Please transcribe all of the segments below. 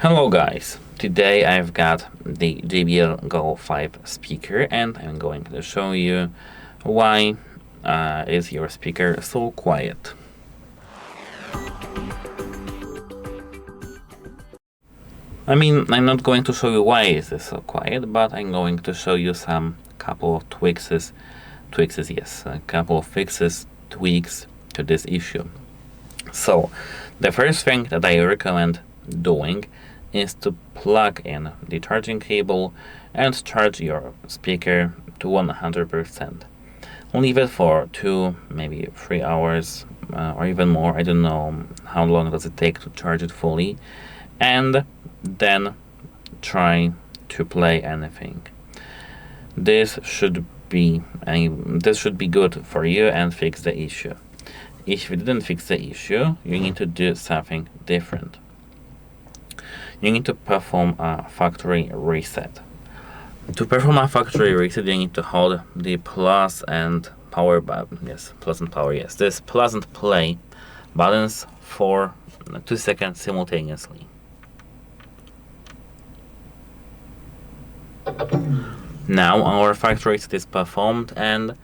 Hello guys, today I've got the JBL Go 5 speaker and I'm going to show you why is your speaker so quiet. I'm not going to show you why is it so quiet, but I'm going to show you some couple of tweaks to this issue. So, the first thing that I recommend doing is to plug in the charging cable and charge your speaker to 100%. Leave it for 2, maybe 3 hours or even more. I don't know how long does it take to charge it fully, and then try to play anything. This should be good for you and fix the issue. If you didn't fix the issue, you need to do something different. You need to perform a factory reset. To perform a factory reset, you need to hold the plus and power button. Yes, plus and power. Yes, this plus and play buttons for 2 seconds simultaneously. Now our factory reset is performed, and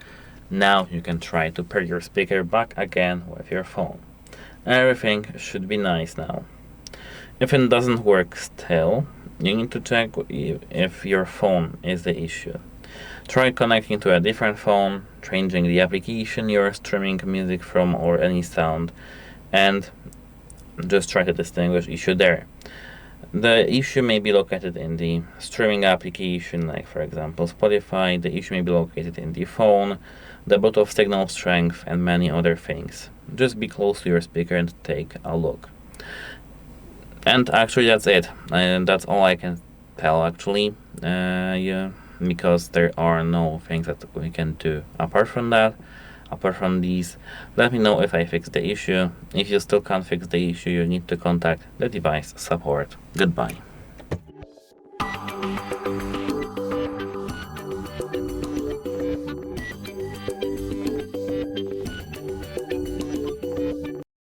now you can try to pair your speaker back again with your phone. Everything should be nice now. If it doesn't work still, you need to check if your phone is the issue. Try connecting to a different phone, changing the application you're streaming music from or any sound, and just try to distinguish issue there. The issue may be located in the streaming application, like for example Spotify. The issue may be located in the phone, the Bluetooth signal strength, and many other things. Just be close to your speaker and take a look. And actually that's it. And that's all I can tell actually. Because there are no things that we can do apart from that. Apart from these, let me know if I fixed the issue. If you still can't fix the issue, you need to contact the device support. Goodbye.